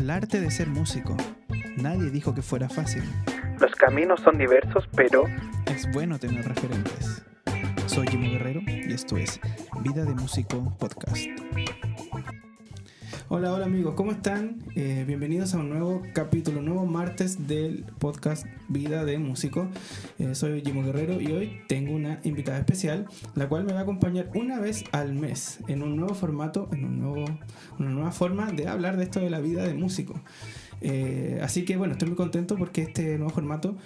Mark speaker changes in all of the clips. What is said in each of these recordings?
Speaker 1: el arte de ser músico. Nadie dijo que fuera fácil.
Speaker 2: Los caminos son diversos, pero
Speaker 1: es bueno tener referentes. Soy Jimmy Guerrero y esto es Vida de Músico Podcast. Hola amigos, ¿cómo están? Bienvenidos a un nuevo capítulo, un nuevo martes del podcast Vida de Músico. Soy Jimmy Guerrero y hoy tengo una invitada especial, la cual me va a acompañar una vez al mes en un nuevo formato, una nueva forma de hablar de esto de la vida de músico. Así que bueno, estoy muy contento porque este nuevo formato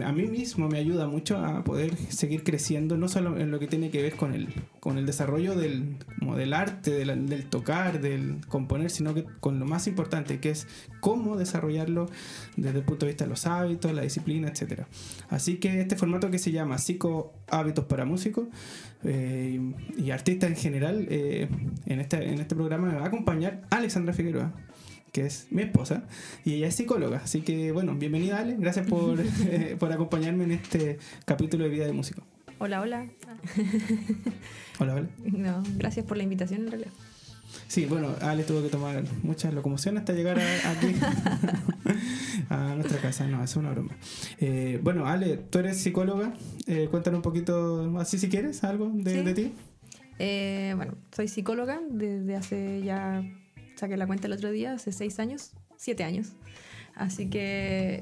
Speaker 1: a mí mismo me ayuda mucho a poder seguir creciendo, no solo en lo que tiene que ver con el desarrollo del arte, del tocar, del componer, sino que con lo más importante, que es cómo desarrollarlo desde el punto de vista de los hábitos, la disciplina, etc. Así que este formato que se llama Psico Hábitos para Músicos y artistas en general, en este programa me va a acompañar Alexandra Figueroa, que es mi esposa, y ella es psicóloga. Así que, bueno, bienvenida, Ale. Gracias por acompañarme en este capítulo de Vida de Músico.
Speaker 3: Hola.
Speaker 1: Hola.
Speaker 3: No, gracias por la invitación, en realidad.
Speaker 1: Sí, bueno, Ale tuvo que tomar muchas locomociones hasta llegar aquí a nuestra casa. No, es una broma. Bueno, Ale, tú eres psicóloga. Cuéntanos un poquito, así si quieres, algo de ti.
Speaker 3: Bueno, soy psicóloga desde hace ya... saqué la cuenta el otro día, hace 7 años. Así que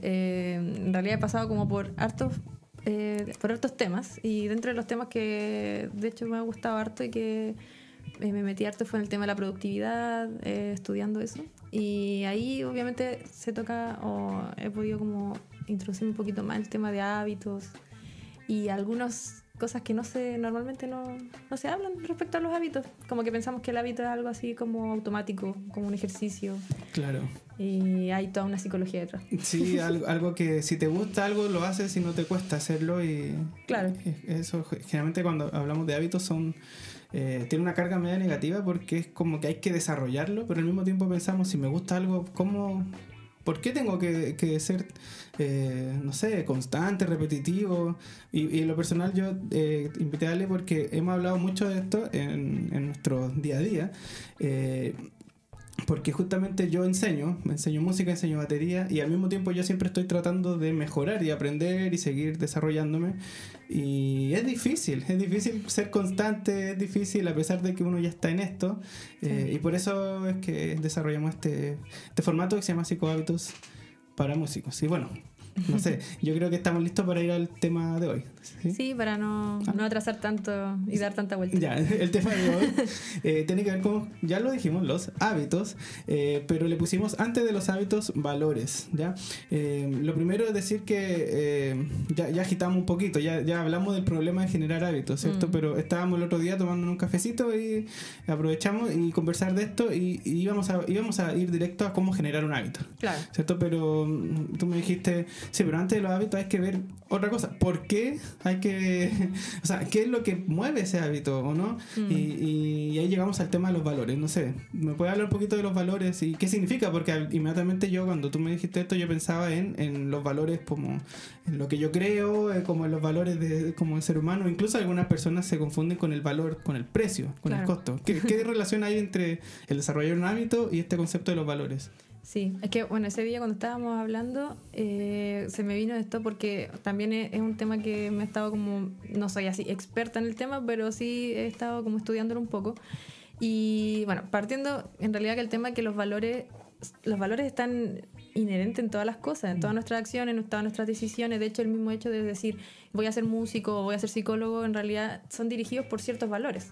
Speaker 3: en realidad he pasado como por hartos temas, y dentro de los temas que de hecho me ha gustado harto y que me metí harto fue en el tema de la productividad, estudiando eso. Y ahí obviamente se toca, o he podido como introducir un poquito más el tema de hábitos y algunas cosas que normalmente no se hablan respecto a los hábitos. Como que pensamos que el hábito es algo así como automático, como un ejercicio.
Speaker 1: Claro.
Speaker 3: Y hay toda una psicología detrás.
Speaker 1: Sí, algo que si te gusta algo lo haces y no te cuesta hacerlo. Y
Speaker 3: claro.
Speaker 1: Eso generalmente cuando hablamos de hábitos tiene una carga media negativa porque es como que hay que desarrollarlo, pero al mismo tiempo pensamos, si me gusta algo, ¿por qué tengo que ser, no sé, constante, repetitivo? Y en lo personal yo invité a Ale porque hemos hablado mucho de esto en nuestro día a día, porque justamente yo enseño música, enseño batería, y al mismo tiempo yo siempre estoy tratando de mejorar y aprender y seguir desarrollándome. Y es difícil ser constante, es difícil a pesar de que uno ya está en esto. Y por eso es que desarrollamos este formato que se llama Psicohábitos para Músicos. Y bueno, no sé, yo creo que estamos listos para ir al tema de hoy.
Speaker 3: Sí, para no atrasar tanto y dar tanta vuelta.
Speaker 1: Ya, el tema de hoy tiene que ver con, ya lo dijimos, los hábitos, pero le pusimos antes de los hábitos valores, ¿ya? Lo primero es decir que ya agitamos un poquito, ya hablamos del problema de generar hábitos, ¿cierto? Pero estábamos el otro día tomando un cafecito y aprovechamos y conversar de esto y íbamos a ir directo a cómo generar un hábito.
Speaker 3: Claro.
Speaker 1: ¿Cierto? Pero tú me dijiste, sí, pero antes de los hábitos hay que ver otra cosa. ¿Por qué o sea, qué es lo que mueve ese hábito o no? Y ahí llegamos al tema de los valores. No sé, ¿me puedes hablar un poquito de los valores y qué significa? Porque inmediatamente yo, cuando tú me dijiste esto, yo pensaba en los valores como en lo que yo creo, como en los valores como el ser humano. Incluso algunas personas se confunden con el valor, con el precio, con el costo. ¿Qué relación hay entre el desarrollar un hábito y este concepto de los valores?
Speaker 3: Sí, es que bueno, ese día cuando estábamos hablando se me vino esto porque también es un tema que me he estado como, no soy así experta en el tema, pero sí he estado como estudiándolo un poco. Y bueno, partiendo en realidad que el tema es que los valores están inherentes en todas las cosas, en todas nuestras acciones, en todas nuestras decisiones. De hecho, el mismo hecho de decir voy a ser músico o voy a ser psicólogo, en realidad son dirigidos por ciertos valores.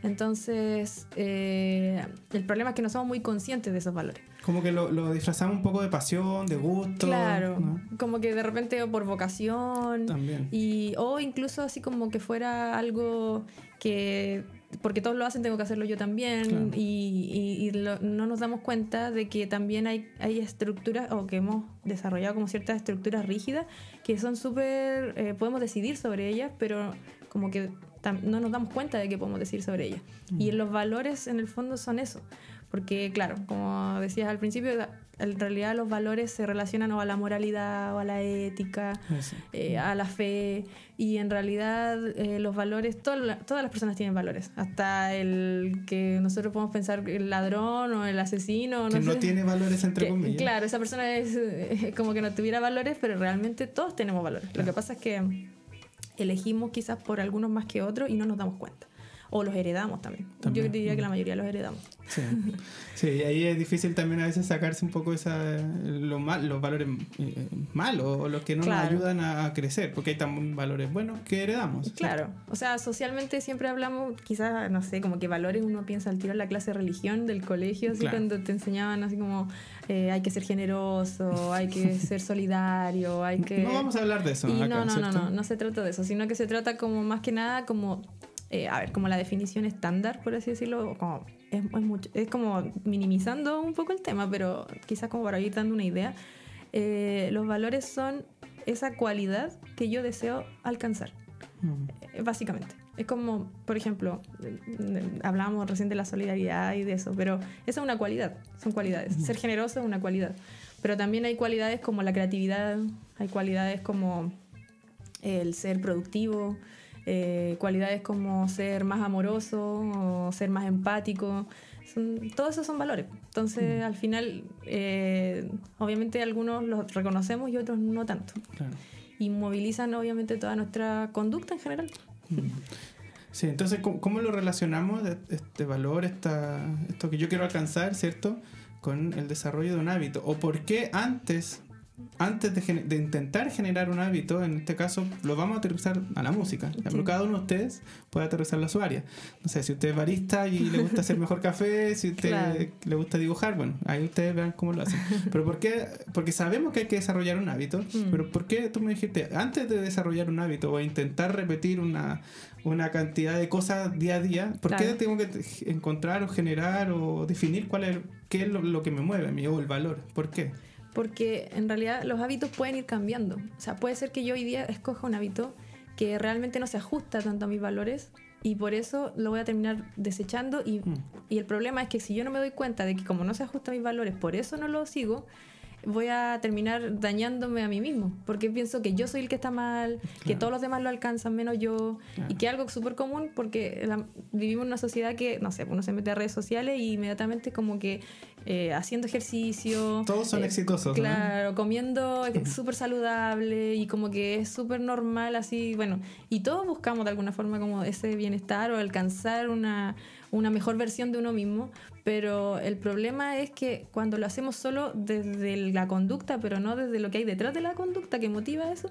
Speaker 3: Entonces, el problema es que no somos muy conscientes de esos valores.
Speaker 1: Como que lo disfrazamos un poco de pasión, de gusto.
Speaker 3: Claro,
Speaker 1: ¿no?
Speaker 3: Como que de repente por vocación.
Speaker 1: También.
Speaker 3: O incluso así como que fuera algo que... porque todos lo hacen, tengo que hacerlo yo también.
Speaker 1: Claro.
Speaker 3: Y no nos damos cuenta de que también hay estructuras, o que hemos desarrollado como ciertas estructuras rígidas que son súper... podemos decidir sobre ellas, pero como que no nos damos cuenta de que podemos decidir sobre ellas. Y los valores en el fondo son eso, Porque, claro, como decías al principio, en realidad los valores se relacionan o a la moralidad, o a la ética, a la fe, y en realidad los valores, todas las personas tienen valores, hasta el que nosotros podemos pensar el ladrón o el asesino.
Speaker 1: Que no
Speaker 3: sé.
Speaker 1: tiene valores, entre comillas.
Speaker 3: Claro, esa persona es como que no tuviera valores, pero realmente todos tenemos valores. Lo que pasa es que elegimos quizás por algunos más que otros y no nos damos cuenta. O los heredamos también. Yo diría que la mayoría los heredamos.
Speaker 1: Sí. Sí, y ahí es difícil también a veces sacarse un poco los valores malos o los que no nos ayudan a crecer, porque hay también valores buenos que heredamos.
Speaker 3: Claro,
Speaker 1: ¿cierto?
Speaker 3: o sea, socialmente siempre hablamos, quizás, no sé, como que valores uno piensa al tiro en la clase de religión del colegio, así cuando te enseñaban así como hay que ser generoso, hay que ser solidario, hay que...
Speaker 1: No vamos a hablar de eso.
Speaker 3: Y
Speaker 1: acá,
Speaker 3: no se trata de eso, sino que se trata como más que nada como... como la definición estándar, por así decirlo, como es como minimizando un poco el tema, pero quizás como para ir dando una idea, los valores son esa cualidad que yo deseo alcanzar, básicamente. Es como, por ejemplo, hablábamos recién de la solidaridad y de eso, pero esa es una cualidad, son cualidades. Ser generoso es una cualidad, pero también hay cualidades como la creatividad, hay cualidades como el ser productivo, cualidades como ser más amoroso o ser más empático, todos esos son valores. Entonces al final obviamente algunos los reconocemos y otros no tanto, claro. Y movilizan obviamente toda nuestra conducta en general.
Speaker 1: Sí, entonces ¿cómo lo relacionamos este valor, esto que yo quiero alcanzar, ¿cierto?, con el desarrollo de un hábito? ¿O por qué antes de intentar generar un hábito, en este caso lo vamos a aterrizar a la música? Sí. Pero cada uno de ustedes puede aterrizarlo a su área. No sé, si usted es barista y le gusta hacer mejor café, si usted le gusta dibujar, bueno, ahí ustedes vean cómo lo hacen. Pero ¿por qué? Porque sabemos que hay que desarrollar un hábito, pero ¿por qué tú me dijiste, antes de desarrollar un hábito o intentar repetir una cantidad de cosas día a día, ¿por qué tengo que encontrar o generar o definir qué es lo que me mueve a mí o el valor? ¿Por qué?
Speaker 3: Porque en realidad los hábitos pueden ir cambiando. O sea, puede ser que yo hoy día escoja un hábito que realmente no se ajusta tanto a mis valores y por eso lo voy a terminar desechando y el problema es que si yo no me doy cuenta de que como no se ajusta a mis valores, por eso no lo sigo, voy a terminar dañándome a mí mismo, porque pienso que yo soy el que está mal, que todos los demás lo alcanzan menos yo, y que es algo súper común porque vivimos en una sociedad que, no sé, uno se mete a redes sociales y inmediatamente como que haciendo ejercicio,
Speaker 1: todos son exitosos,
Speaker 3: claro, ¿no? Comiendo súper saludable y como que es súper normal así, bueno, y todos buscamos de alguna forma como ese bienestar o alcanzar una mejor versión de uno mismo, pero el problema es que cuando lo hacemos solo desde la conducta, pero no desde lo que hay detrás de la conducta que motiva eso,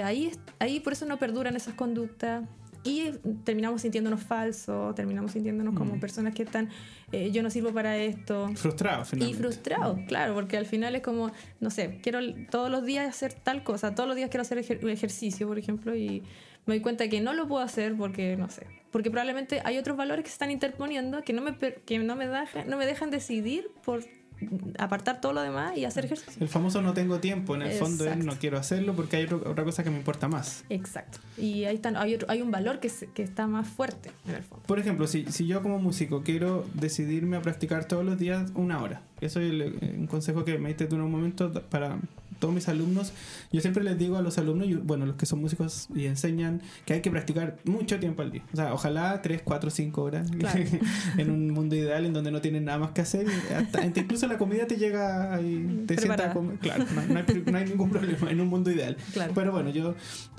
Speaker 3: ahí por eso no perduran esas conductas y terminamos sintiéndonos falsos, terminamos sintiéndonos como personas que están, yo no sirvo para esto.
Speaker 1: Frustrados, finalmente.
Speaker 3: Y frustrados, claro, porque al final es como, no sé, quiero todos los días hacer tal cosa, todos los días quiero hacer ejercicio, por ejemplo, y me doy cuenta que no lo puedo hacer porque, no sé, porque probablemente hay otros valores que se están interponiendo que no me dejan decidir por apartar todo lo demás y hacer ejercicio.
Speaker 1: El famoso no tengo tiempo, en el fondo es no quiero hacerlo porque hay otra cosa que me importa más.
Speaker 3: Exacto. Y ahí hay un valor que está más fuerte en el fondo.
Speaker 1: Por ejemplo, si yo como músico quiero decidirme a practicar todos los días 1 hora, eso es un consejo que me diste tú en un momento para todos mis alumnos. Yo siempre les digo a los alumnos, los que son músicos y enseñan, que hay que practicar mucho tiempo al día. O sea, ojalá 3, 4, 5 horas, claro. En un mundo ideal en donde no tienen nada más que hacer. Incluso la comida te llega y te sienta a comer. Claro, no hay ningún problema en un mundo ideal. Claro. Pero bueno,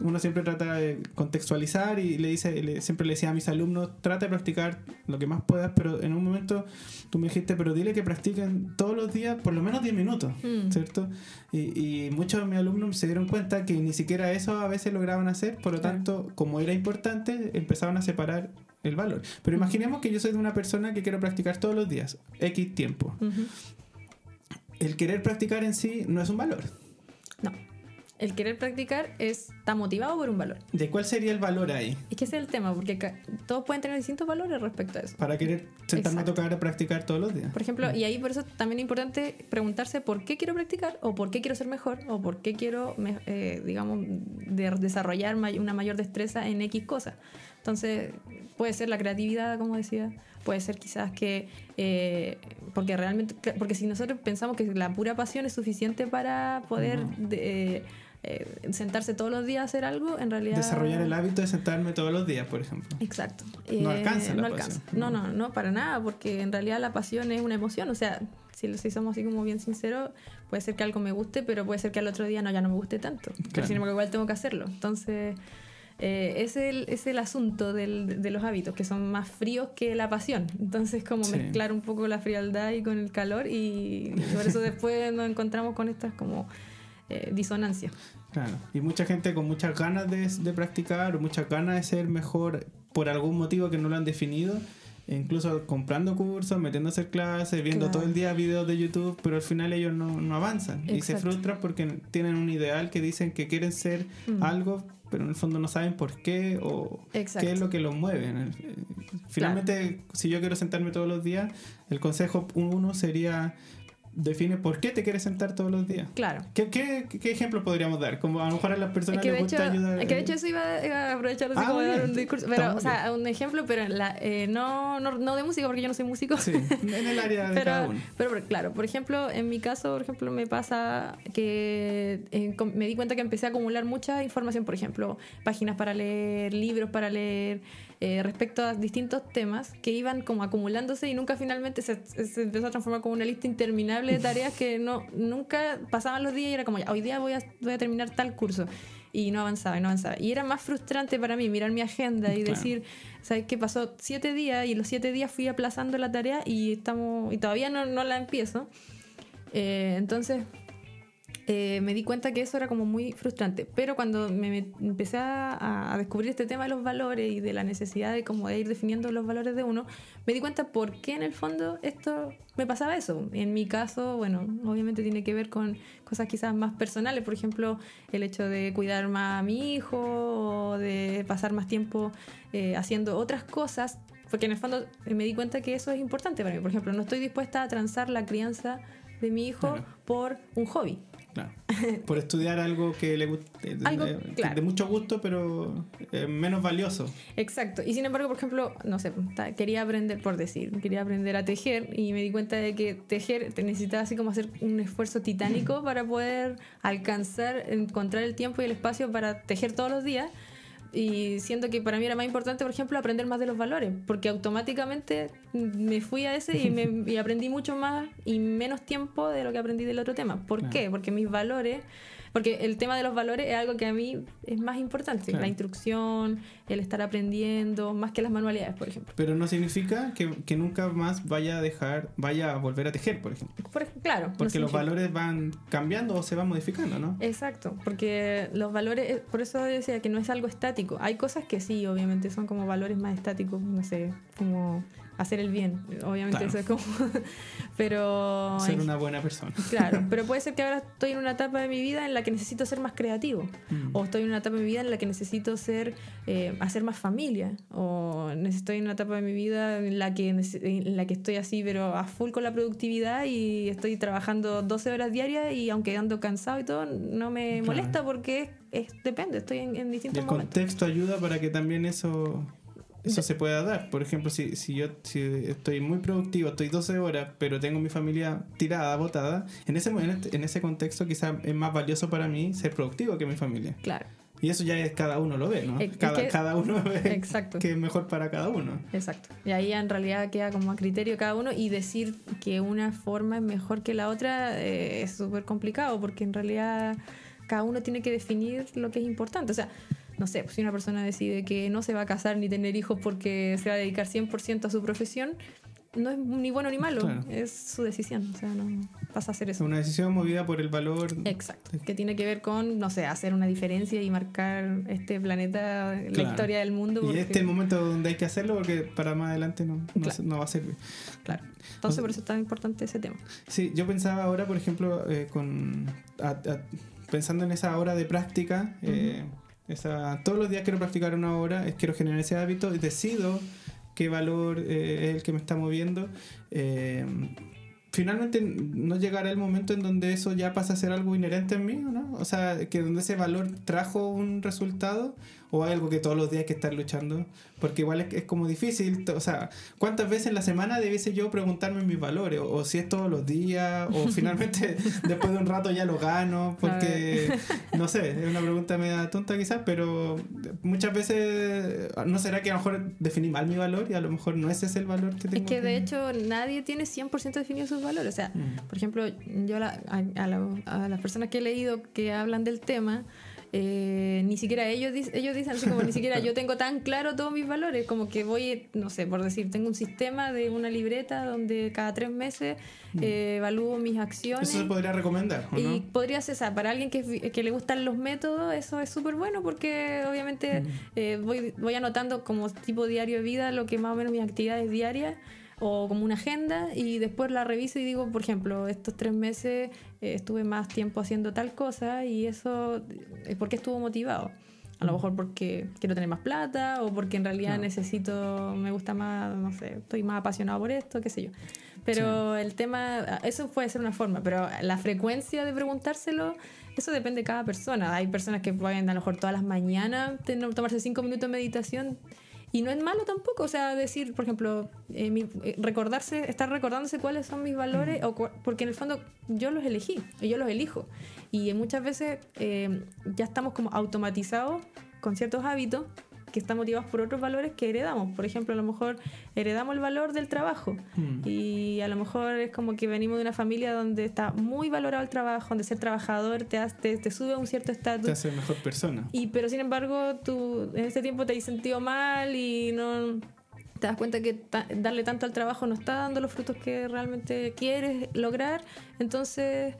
Speaker 1: uno siempre trata de contextualizar y siempre le decía a mis alumnos, trata de practicar lo que más puedas, pero en un momento tú me dijiste, pero dile que practiquen todos los días por lo menos 10 minutos, ¿cierto? Y muchos de mis alumnos se dieron cuenta que ni siquiera eso a veces lograban hacer, por lo tanto, como era importante, empezaban a separar el valor. Pero imaginemos que yo soy de una persona que quiero practicar todos los días, X tiempo. El querer practicar en sí no es un valor.
Speaker 3: No. El querer practicar está motivado por un valor.
Speaker 1: ¿De cuál sería el valor ahí?
Speaker 3: Es que ese es el tema, porque todos pueden tener distintos valores respecto a eso.
Speaker 1: Para querer sentarme a tocar, a practicar todos los días.
Speaker 3: Por ejemplo, y ahí por eso también es importante preguntarse por qué quiero practicar, o por qué quiero ser mejor, o por qué quiero, desarrollar una mayor destreza en X cosas. Entonces, puede ser la creatividad, como decía, puede ser quizás que, porque si nosotros pensamos que la pura pasión es suficiente para poder sentarse todos los días a hacer allo, en realidad...
Speaker 1: Desarrollar el hábito de sentarme todos los días, por ejemplo.
Speaker 3: Exacto.
Speaker 1: No alcanza la pasión.
Speaker 3: No, para nada, porque en realidad la pasión es una emoción, o sea, si somos así como bien sinceros, puede ser que algo me guste, pero puede ser que al otro día ya no me guste tanto. Claro. Pero sin embargo igual tengo que hacerlo. Entonces, es el asunto de los hábitos, que son más fríos que la pasión. Entonces, como mezclar un poco la frialdad y con el calor, y por eso después nos encontramos con estas como disonancias.
Speaker 1: Claro, y mucha gente con muchas ganas de practicar o muchas ganas de ser mejor por algún motivo que no lo han definido, incluso comprando cursos, metiéndose en clases, viendo todo el día videos de YouTube, pero al final ellos no avanzan. Exacto. Y se frustran porque tienen un ideal que dicen que quieren ser algo, pero en el fondo no saben por qué o qué es lo que los mueve. Finalmente, si yo quiero sentarme todos los días, el consejo 1 sería: define por qué te quieres sentar todos los días.
Speaker 3: Claro.
Speaker 1: ¿Qué ejemplos podríamos dar? Como a lo mejor a las personas les gusta ayudar.
Speaker 3: Que de hecho eso iba a aprovechar así como de dar un discurso. Pero, o sea, un ejemplo, pero no de música, porque yo no soy músico.
Speaker 1: Sí, en el área de cada uno.
Speaker 3: Pero claro, por ejemplo, en mi caso, me pasa que me di cuenta que empecé a acumular mucha información, por ejemplo, páginas para leer, libros para leer, respecto a distintos temas que iban como acumulándose y nunca finalmente se empezó a transformar como una lista interminable de tareas que nunca pasaban los días y era como, ya, hoy día voy a terminar tal curso, y no avanzaba. Y era más frustrante para mí mirar mi agenda y decir, ¿sabes qué? Pasó 7 días y los 7 días fui aplazando la tarea y todavía no la empiezo. Entonces me di cuenta que eso era como muy frustrante, pero cuando me empecé a descubrir este tema de los valores y de la necesidad de ir definiendo los valores de uno, me di cuenta por qué en el fondo me pasaba eso. En mi caso, bueno, obviamente tiene que ver con cosas quizás más personales, por ejemplo, el hecho de cuidar más a mi hijo o de pasar más tiempo haciendo otras cosas, porque en el fondo me di cuenta que eso es importante para mí. Por ejemplo, no estoy dispuesta a transar la crianza de mi hijo por un hobby.
Speaker 1: Claro. Por estudiar algo que le guste, de mucho gusto, pero menos valioso.
Speaker 3: Exacto. Y sin embargo, por ejemplo, no sé, quería aprender a tejer, y me di cuenta de que tejer te necesitaba así como hacer un esfuerzo titánico para poder encontrar el tiempo y el espacio para tejer todos los días. Y siento que para mí era más importante, por ejemplo, aprender más de los valores, porque automáticamente me fui a ese y aprendí mucho más y menos tiempo de lo que aprendí del otro tema. ¿Por qué? Porque el tema de los valores es algo que a mí es más importante. La instrucción, el estar aprendiendo, más que las manualidades, por ejemplo.
Speaker 1: Pero no significa que nunca más vaya a volver a tejer, por ejemplo.
Speaker 3: Claro.
Speaker 1: Porque los valores van cambiando o se van modificando, ¿no?
Speaker 3: Exacto, porque los valores, por eso decía que no es algo estático. Hay cosas que sí, obviamente, son como valores más estáticos, no sé, como hacer el bien, obviamente, claro. Eso es como pero
Speaker 1: ser una buena persona.
Speaker 3: Claro, pero puede ser que ahora estoy en una etapa de mi vida en la que necesito ser más creativo, o estoy en una etapa de mi vida en la que necesito hacer más familia, o estoy en una etapa de mi vida en la que estoy así pero a full con la productividad y estoy trabajando 12 horas diarias, y aunque ando cansado y todo, no me molesta, porque depende, estoy en distintos momentos.
Speaker 1: El contexto ayuda para que también eso se pueda dar. Por ejemplo, si estoy muy productivo, estoy 12 horas, pero tengo mi familia tirada, botada, en ese contexto quizás es más valioso para mí ser productivo que mi familia.
Speaker 3: Claro.
Speaker 1: Y eso ya cada uno lo ve, ¿no? Cada uno ve que es mejor para cada uno.
Speaker 3: Exacto. Y ahí en realidad queda como a criterio de cada uno, y decir que una forma es mejor que la otra es súper complicado, porque en realidad cada uno tiene que definir lo que es importante. O sea, no sé, pues si una persona decide que no se va a casar ni tener hijos porque se va a dedicar 100% a su profesión, no es ni bueno ni malo, claro. Es su decisión, o sea, no pasa a hacer eso.
Speaker 1: Una decisión movida por el valor.
Speaker 3: Exacto, que tiene que ver con, no sé, hacer una diferencia y marcar este planeta, claro, la historia del mundo.
Speaker 1: Y este es el momento donde hay que hacerlo, porque para más adelante no va a servir.
Speaker 3: Claro, entonces por eso es tan importante ese tema.
Speaker 1: Sí, yo pensaba ahora, por ejemplo, pensando en esa hora de práctica, todos los días quiero practicar una hora, quiero generar ese hábito y decido qué valor es el que me está moviendo. Finalmente no llegará el momento en donde eso ya pasa a ser algo inherente en mí, ¿no? O sea, que donde ese valor trajo un resultado, ¿O hay algo que todos los días hay que estar luchando? Porque igual es como difícil. O sea, ¿cuántas veces en la semana debiese yo preguntarme mis valores? O si es todos los días, o finalmente después de un rato ya lo gano. Porque, no sé, es una pregunta media tonta quizás, pero muchas veces, ¿no será que a lo mejor definí mal mi valor y a lo mejor no ese es el valor que tengo?
Speaker 3: Es que de hecho nadie tiene 100% definido sus valores. O sea, por ejemplo, yo a las personas que he leído que hablan del tema, ni siquiera ellos dicen así como ni siquiera yo tengo tan claro todos mis valores, como que voy, no sé, por decir, tengo un sistema de una libreta donde cada 3 meses evalúo mis acciones.
Speaker 1: Eso se podría recomendar, ¿o no?
Speaker 3: Y podría ser, o sea, para alguien que le gustan los métodos, eso es súper bueno porque obviamente voy anotando como tipo diario de vida lo que más o menos mis actividades diarias, o como una agenda, y después la reviso y digo, por ejemplo, estos 3 meses estuve más tiempo haciendo tal cosa, y eso es porque estuvo motivado. A lo mejor porque quiero tener más plata, o porque en realidad me gusta más, no sé, estoy más apasionado por esto, qué sé yo. Pero el tema, eso puede ser una forma, pero la frecuencia de preguntárselo, eso depende de cada persona. Hay personas que pueden a lo mejor todas las mañanas tomarse 5 minutos de meditación. Y no es malo tampoco, o sea, decir, por ejemplo, estar recordándose cuáles son mis valores, porque en el fondo yo los elegí, y yo los elijo. Y muchas veces ya estamos como automatizados con ciertos hábitos que están motivados por otros valores que heredamos. Por ejemplo, a lo mejor heredamos el valor del trabajo. Y a lo mejor es como que venimos de una familia donde está muy valorado el trabajo, donde ser trabajador te sube a un cierto estatus.
Speaker 1: Te hace mejor persona.
Speaker 3: Pero sin embargo, tú en ese tiempo te has sentido mal y no te das cuenta que darle tanto al trabajo no está dando los frutos que realmente quieres lograr. Entonces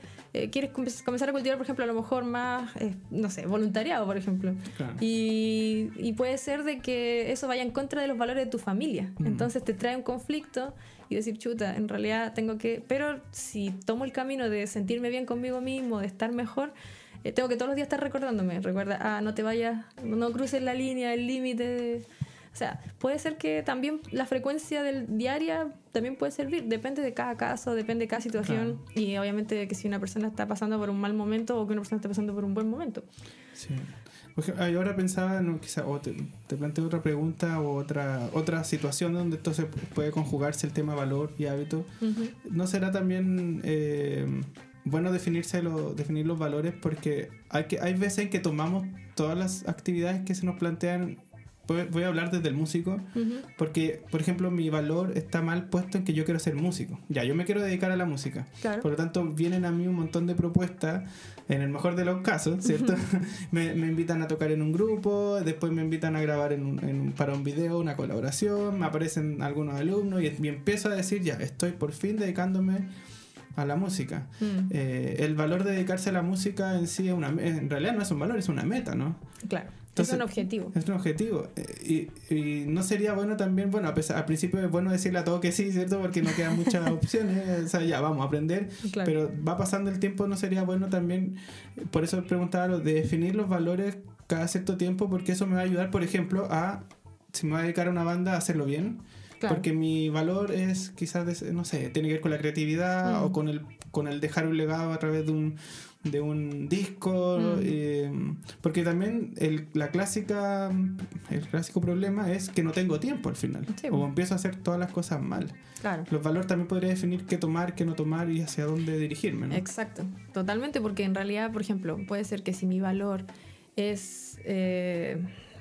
Speaker 3: quieres comenzar a cultivar, por ejemplo, a lo mejor más, no sé, voluntariado, por ejemplo.
Speaker 1: Claro.
Speaker 3: Y puede ser de que eso vaya en contra de los valores de tu familia. Entonces te trae un conflicto y decir, chuta, en realidad tengo que... Pero si tomo el camino de sentirme bien conmigo mismo, de estar mejor, tengo que todos los días estar recordándome. Recuerda, no te vayas, no cruces la línea, el límite. O sea, puede ser que también la frecuencia diaria también puede servir. Depende de cada caso, depende de cada situación. Claro. Y obviamente que si una persona está pasando por un mal momento o que una persona está pasando por un buen momento.
Speaker 1: Sí. Porque ahora pensaba, ¿no? Quizá, o te planteo otra pregunta o otra situación donde entonces puede conjugarse el tema valor y hábito. ¿No será también bueno definir los valores? Porque hay veces en que tomamos todas las actividades que se nos plantean. Voy a hablar desde el músico, porque, por ejemplo, mi valor está mal puesto en que yo quiero ser músico. Ya, yo me quiero dedicar a la música. Claro. Por lo tanto, vienen a mí un montón de propuestas, en el mejor de los casos, ¿cierto? me invitan a tocar en un grupo, después me invitan a grabar para un video, una colaboración, me aparecen algunos alumnos y empiezo a decir, ya, estoy por fin dedicándome a la música. El valor de dedicarse a la música en sí en realidad no es un valor, es una meta, ¿no?
Speaker 3: Claro.
Speaker 1: Entonces,
Speaker 3: es un objetivo.
Speaker 1: Es un objetivo. Y no sería bueno también, bueno, al principio es bueno decirle a todo que sí, ¿cierto? Porque no quedan muchas opciones. O sea, ya vamos a aprender. Claro. Pero va pasando el tiempo, ¿no sería bueno también? Por eso preguntaba de definir los valores cada cierto tiempo, porque eso me va a ayudar, por ejemplo, si me voy a dedicar a una banda, a hacerlo bien. Claro. Porque mi valor es quizás, no sé, tiene que ver con la creatividad o con el dejar un legado a través de un disco. Porque también el clásico problema es que no tengo tiempo al final. Sí. O empiezo a hacer todas las cosas mal. Claro. Los valores también podría definir qué tomar, qué no tomar y hacia dónde dirigirme, ¿no?
Speaker 3: Exacto, totalmente, porque en realidad, por ejemplo, puede ser que si mi valor es...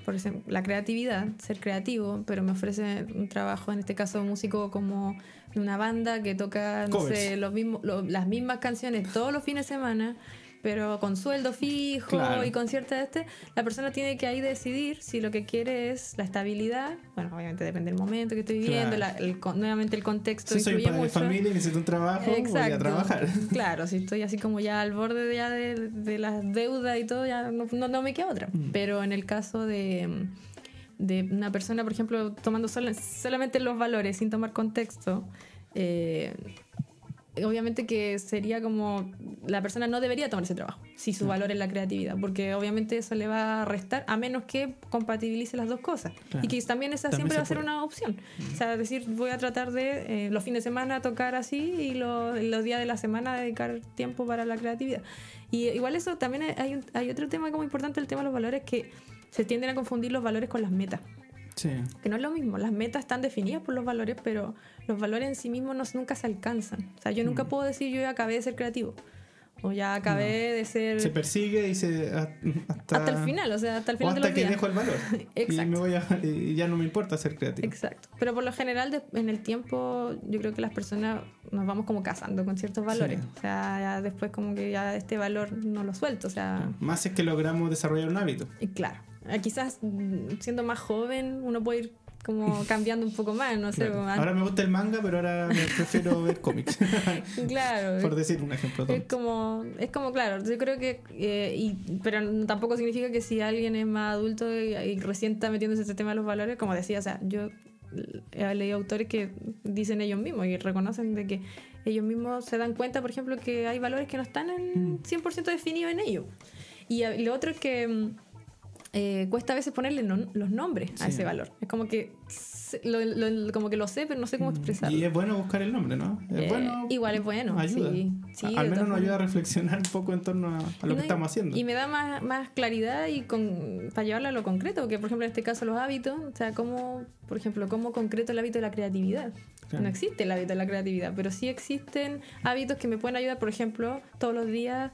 Speaker 3: por ejemplo, la creatividad, ser creativo, pero me ofrece un trabajo, en este caso músico, como una banda que toca, no sé, las mismas canciones todos los fines de semana, pero con sueldo fijo. Claro. Y con cierta la persona tiene que ahí decidir si lo que quiere es la estabilidad. Bueno, obviamente depende del momento que estoy viviendo. Claro. Nuevamente el contexto
Speaker 1: influye mucho. Si soy padre de familia y necesito un trabajo, voy a trabajar.
Speaker 3: Claro, si estoy así como ya al borde ya de las deudas y todo, ya no me queda otra. Pero en el caso de una persona, por ejemplo, tomando solamente los valores sin tomar contexto, obviamente que sería como la persona no debería tomar ese trabajo si su valor es la creatividad, porque obviamente eso le va a restar, a menos que compatibilice las dos cosas. Claro. Y que también esa siempre va a ser una opción. O sea, decir, voy a tratar de los fines de semana tocar así y los días de la semana dedicar tiempo para la creatividad. Y igual eso también hay otro tema como importante, el tema de los valores, que se tienden a confundir los valores con las metas.
Speaker 1: Sí.
Speaker 3: Que no es lo mismo. Las metas están definidas por los valores, pero los valores en sí mismos nunca se alcanzan. O sea, yo nunca puedo decir yo ya acabé de ser creativo. O ya acabé de ser...
Speaker 1: Se persigue y
Speaker 3: hasta el final, o sea, hasta el final de los
Speaker 1: hasta que
Speaker 3: días.
Speaker 1: dejo el valor.
Speaker 3: Exacto.
Speaker 1: Y ya no me importa ser creativo.
Speaker 3: Exacto. Pero por lo general, en el tiempo, yo creo que las personas nos vamos como casando con ciertos valores.
Speaker 1: Sí.
Speaker 3: O sea, ya después como que ya este valor no lo suelto. O sea...
Speaker 1: Más si es que logramos desarrollar un hábito.
Speaker 3: Y claro. Quizás siendo más joven uno puede ir como cambiando un poco más, no sé.
Speaker 1: Claro. Ahora me gusta el manga, pero ahora me prefiero ver cómics.
Speaker 3: Claro.
Speaker 1: Por decir un ejemplo tonto.
Speaker 3: Es como claro, yo creo que pero tampoco significa que si alguien es más adulto y recién está metiéndose en este tema de los valores, como decía, o sea, yo he leído autores que dicen ellos mismos y reconocen de que ellos mismos se dan cuenta, por ejemplo, que hay valores que no están en 100% definidos en ellos. Y lo otro es que cuesta a veces ponerle los nombres a ese valor. Es como que como que lo sé, pero no sé cómo expresarlo.
Speaker 1: Y es bueno buscar el nombre, ¿no? Es bueno,
Speaker 3: igual es bueno.
Speaker 1: ayuda.
Speaker 3: Sí,
Speaker 1: al menos nos ayuda a reflexionar un poco en torno a lo que estamos haciendo.
Speaker 3: Y me da más claridad para llevarlo a lo concreto, porque por ejemplo en este caso los hábitos, o sea, cómo concreto el hábito de la creatividad. Claro. No existe el hábito de la creatividad, pero sí existen hábitos que me pueden ayudar, por ejemplo, todos los días.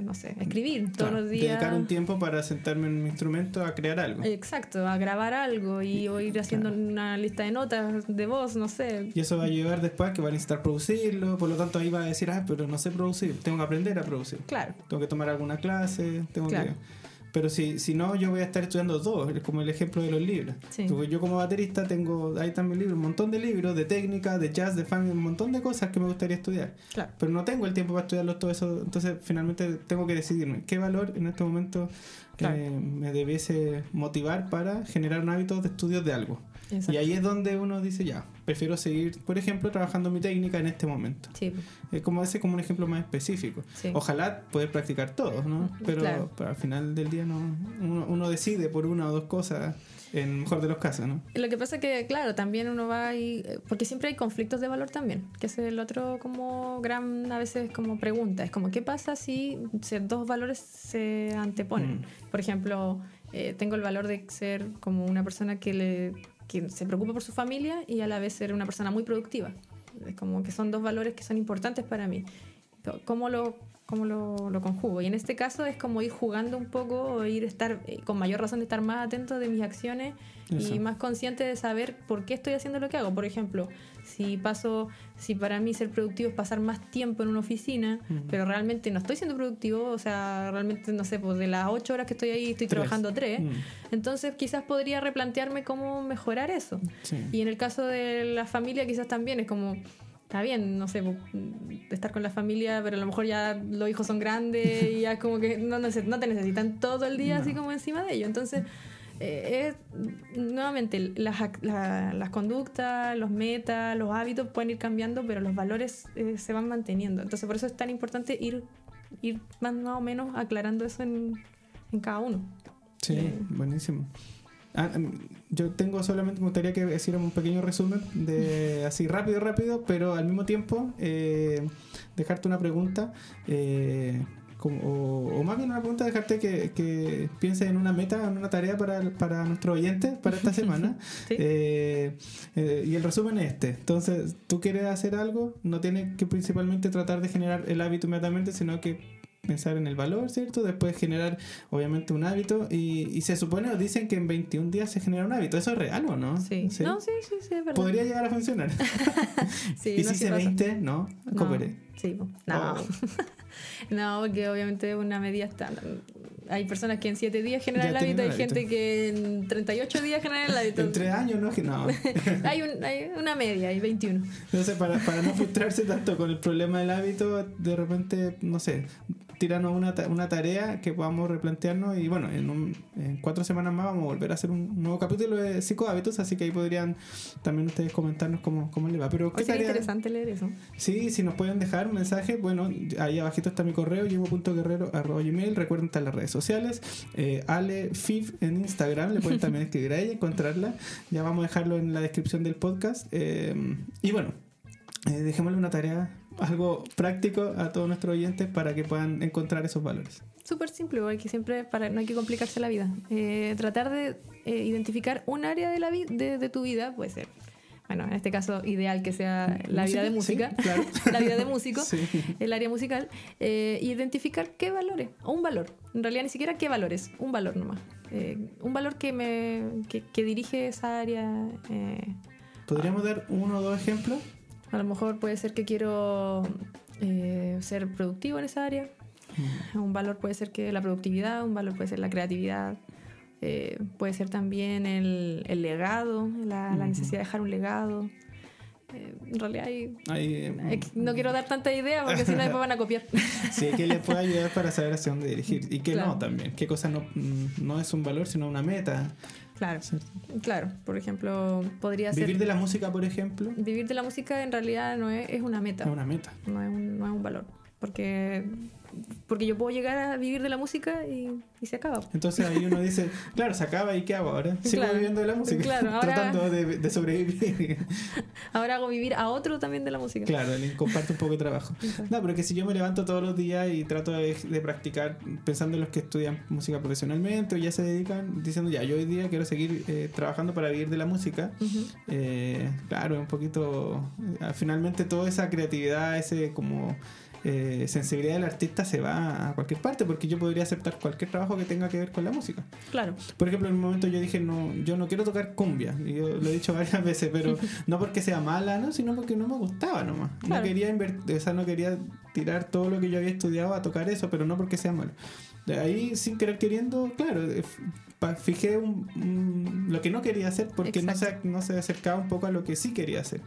Speaker 3: No sé, escribir todos los días.
Speaker 1: Dedicar un tiempo para sentarme en mi instrumento a crear algo.
Speaker 3: Exacto, a grabar algo y o ir haciendo una lista de notas de voz, no sé.
Speaker 1: Y eso va a llevar después que va a necesitar producirlo, por lo tanto ahí va a decir, pero no sé producir, tengo que aprender a producir.
Speaker 3: Claro.
Speaker 1: Tengo que tomar alguna clase, Pero si no, yo voy a estar estudiando dos, como el ejemplo de los libros.
Speaker 3: Sí.
Speaker 1: Yo como baterista tengo ahí también libros, un montón de libros de técnica, de jazz, de funk, un montón de cosas que me gustaría estudiar. Claro. Pero no tengo el tiempo para estudiarlos todo eso, entonces finalmente tengo que decidirme qué valor en este momento me debiese motivar para generar un hábito de estudios de algo. Exacto. Y ahí es donde uno dice, ya, prefiero seguir, por ejemplo, trabajando mi técnica en este momento. Sí. Es como un ejemplo más específico. Sí. Ojalá poder practicar todos, ¿no? Pero al final del día uno decide por una o dos cosas, en el mejor de los casos, ¿no?
Speaker 3: Lo que pasa es que, claro, también uno va y... Porque siempre hay conflictos de valor también, que es el otro como gran, a veces como pregunta. Es como, ¿qué pasa si dos valores se anteponen? Por ejemplo, tengo el valor de ser como una persona que se preocupa por su familia y a la vez ser una persona muy productiva. Es como que son dos valores que son importantes para mí. ¿Cómo lo conjugo? Y en este caso es como ir jugando un poco o estar con mayor razón de estar más atento de mis acciones. Eso. Y más consciente de saber por qué estoy haciendo lo que hago. Por ejemplo, si para mí ser productivo es pasar más tiempo en una oficina, pero realmente no estoy siendo productivo, o sea, realmente, no sé, pues de las 8 horas que estoy ahí estoy trabajando 3, entonces quizás podría replantearme cómo mejorar eso. Sí. Y en el caso de la familia quizás también es como... Está bien, no sé, estar con la familia, pero a lo mejor ya los hijos son grandes y ya como que no te necesitan todo el día así como encima de ellos. Entonces, nuevamente, las conductas, los metas, los hábitos pueden ir cambiando, pero los valores se van manteniendo. Entonces, por eso es tan importante ir más o menos aclarando eso en cada uno.
Speaker 1: Sí, buenísimo. Yo tengo solamente, me gustaría que hiciéramos un pequeño resumen de así rápido, pero al mismo tiempo dejarte una pregunta o más bien una pregunta, dejarte que pienses en una meta, en una tarea para nuestros oyentes para esta semana. ¿Sí? Y el resumen es entonces tú quieres hacer algo, no tienes que principalmente tratar de generar el hábito inmediatamente, sino que pensar en el valor, ¿cierto? Después generar obviamente un hábito y se supone o dicen que en 21 días se genera un hábito. ¿Eso es real o no?
Speaker 3: Sí. ¿Sí? No, sí, es verdad.
Speaker 1: Podría llegar a funcionar.
Speaker 3: Sí,
Speaker 1: y si hice 20, ¿no? Cooperé.
Speaker 3: Sí, no. No, porque obviamente una medida estándar. Hay personas que en 7 días generan el hábito, hay gente que en 38 días genera el hábito.
Speaker 1: En 3 años, no.
Speaker 3: Hay una media, hay 21.
Speaker 1: Entonces, para no frustrarse tanto con el problema del hábito, de repente, no sé, tirarnos una tarea que podamos replantearnos y bueno, en 4 semanas más vamos a volver a hacer un nuevo capítulo de psicohábitos, así que ahí podrían también ustedes comentarnos cómo les va. Pero ¿qué tarea?
Speaker 3: Interesante leer eso.
Speaker 1: Sí, si nos pueden dejar un mensaje, bueno, ahí abajito está mi correo, yimo.guerrero@gmail. Recuerden estar en las redes sociales, AleFiv en Instagram, le pueden también escribir a ella, encontrarla. Ya vamos a dejarlo en la descripción del podcast. Y bueno, dejémosle una tarea, algo práctico a todos nuestros oyentes para que puedan encontrar esos valores.
Speaker 3: Súper simple, porque siempre no hay que complicarse la vida. Tratar de identificar un área de, de tu vida, puede ser, bueno, en este caso ideal que sea la vida de música,
Speaker 1: sí, claro.
Speaker 3: la vida de músico,
Speaker 1: Sí.
Speaker 3: el área musical, identificar qué valores, o un valor, en realidad ni siquiera qué valores, un valor nomás. Un valor que dirige esa área.
Speaker 1: ¿Podríamos dar uno o dos ejemplos?
Speaker 3: A lo mejor puede ser que quiero ser productivo en esa área. Un valor puede ser que la productividad, un valor puede ser la creatividad, puede ser también el legado, la necesidad de dejar un legado. En realidad no quiero dar tanta idea porque si no después van a copiar.
Speaker 1: Sí, que les puede ayudar para saber hacia dónde dirigir. Y que
Speaker 3: Claro.
Speaker 1: no también. Qué cosa no es un valor, sino una meta.
Speaker 3: Claro,
Speaker 1: ¿Cierto?
Speaker 3: claro. Por ejemplo, podría ser...
Speaker 1: Vivir de la música, por ejemplo,
Speaker 3: Vivir de la música en realidad no es una meta,
Speaker 1: es una meta.
Speaker 3: no es un valor. Porque yo puedo llegar a vivir de la música y se acaba.
Speaker 1: Entonces ahí uno dice, claro, se acaba y ¿qué hago ahora? Sigo
Speaker 3: Claro,
Speaker 1: viviendo de la música,
Speaker 3: claro, ahora-
Speaker 1: tratando de sobrevivir.
Speaker 3: Ahora hago vivir a otro también de la música.
Speaker 1: Claro, le comparto un poco de trabajo.
Speaker 3: Exacto.
Speaker 1: No, pero que si yo me levanto todos los días y trato de practicar, pensando en los que estudian música profesionalmente o ya se dedican, diciendo ya, yo hoy día quiero seguir trabajando para vivir de la música.
Speaker 3: Ujú.
Speaker 1: Claro, un poquito, finalmente toda esa creatividad, ese como sensibilidad del artista se va a cualquier parte, porque yo podría aceptar cualquier trabajo que tenga que ver con la música.
Speaker 3: Claro,
Speaker 1: Por ejemplo, en un momento yo dije, no, yo no quiero tocar cumbia, y yo lo he dicho varias veces, pero no porque sea mala, ¿no? Sino porque no me gustaba nomás.
Speaker 3: Claro.
Speaker 1: No quería invertir, o sea, no quería tirar todo lo que yo había estudiado a tocar eso, pero no porque sea malo. De ahí, sin querer queriendo, claro, fijé lo que no quería hacer porque no se acercaba un poco a lo que sí quería hacer.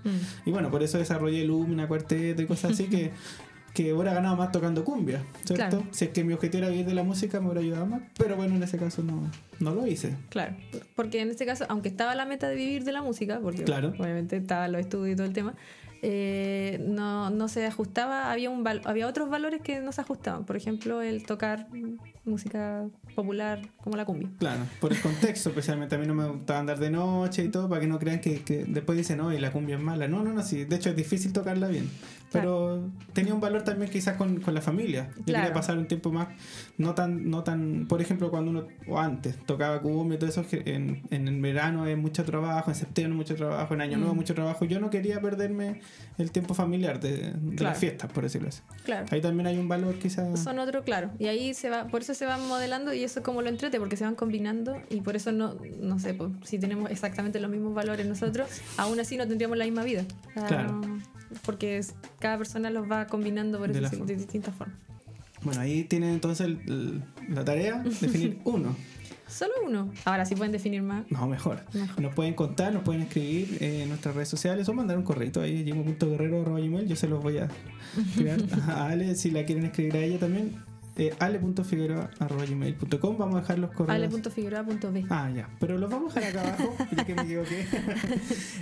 Speaker 1: Y bueno, por eso desarrollé Lumina, Cuarteto y cosas así que hubiera ganado más tocando cumbia, ¿cierto?
Speaker 3: Claro.
Speaker 1: Si es que mi objetivo era vivir de la música, me hubiera ayudado más, pero bueno, en ese caso no lo hice.
Speaker 3: claro. Porque en este caso, aunque estaba la meta de vivir de la música, porque
Speaker 1: Claro.
Speaker 3: obviamente estaba los estudios y todo el tema, no se ajustaba, había otros valores que no se ajustaban. Por ejemplo, el tocar música popular como la cumbia.
Speaker 1: Claro, por el contexto, especialmente a mí no me gustaba andar de noche y todo, para que no crean que después dicen, no, y la cumbia es mala. No, sí, de hecho es difícil tocarla bien. Pero tenía un valor también quizás con la familia. Yo
Speaker 3: Claro.
Speaker 1: quería pasar un tiempo más, no tan, por ejemplo, cuando uno, o antes, tocaba cumbia y todo eso, que en el verano hay mucho trabajo, en septiembre mucho trabajo, en Año Nuevo mucho trabajo. Yo no quería perderme el tiempo familiar de
Speaker 3: Claro.
Speaker 1: las fiestas, por decirlo así.
Speaker 3: Claro.
Speaker 1: Ahí también hay un valor quizás.
Speaker 3: Son otro, claro. Y ahí por eso se van modelando y eso es como lo entrete, porque se van combinando y por eso no sé, pues, si tenemos exactamente los mismos valores nosotros, aún así no tendríamos la misma vida. O sea,
Speaker 1: Claro.
Speaker 3: Porque cada persona los va distintas por
Speaker 1: De
Speaker 3: eso
Speaker 1: la
Speaker 3: sí,
Speaker 1: forma.
Speaker 3: de distintas formas.
Speaker 1: Bueno, ahí tienen entonces la tarea, definir uno.
Speaker 3: Solo uno. Ahora sí pueden definir más.
Speaker 1: No, mejor.
Speaker 3: Mejor.
Speaker 1: Nos pueden contar, nos pueden escribir en nuestras redes sociales o mandar un correo ahí, jimo.guerrero@gmail. Yo se los voy a crear a Ale si la quieren escribir a ella también. ale.figueroa@gmail.com. Vamos a dejar los correos.
Speaker 3: ale.figueroa.b.
Speaker 1: Ah, ya. Pero los vamos a dejar acá abajo, ya que me equivoqué.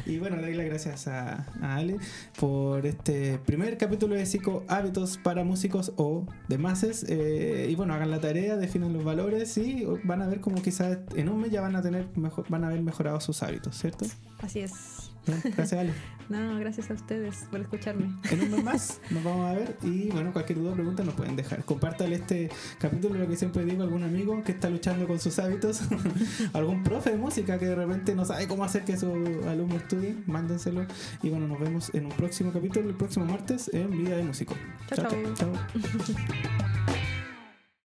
Speaker 1: Y bueno, le doy las gracias a Ale por este primer capítulo de Psico Hábitos para Músicos o Demases. Y bueno, hagan la tarea, definan los valores y van a ver como quizás en un mes ya van a haber mejorado sus hábitos, ¿cierto?
Speaker 3: Así es.
Speaker 1: Bien, gracias, Ale.
Speaker 3: No, gracias a ustedes por escucharme.
Speaker 1: En un mes más nos vamos a ver y bueno, cualquier duda o pregunta nos pueden dejar. Compártale este capítulo, lo que siempre digo, a algún amigo que está luchando con sus hábitos, algún profe de música que de repente no sabe cómo hacer que su alumno estudie, mándenselo. Y bueno, nos vemos en un próximo capítulo, el próximo martes en Vida de Músico.
Speaker 3: Chao, chao.
Speaker 1: Chao.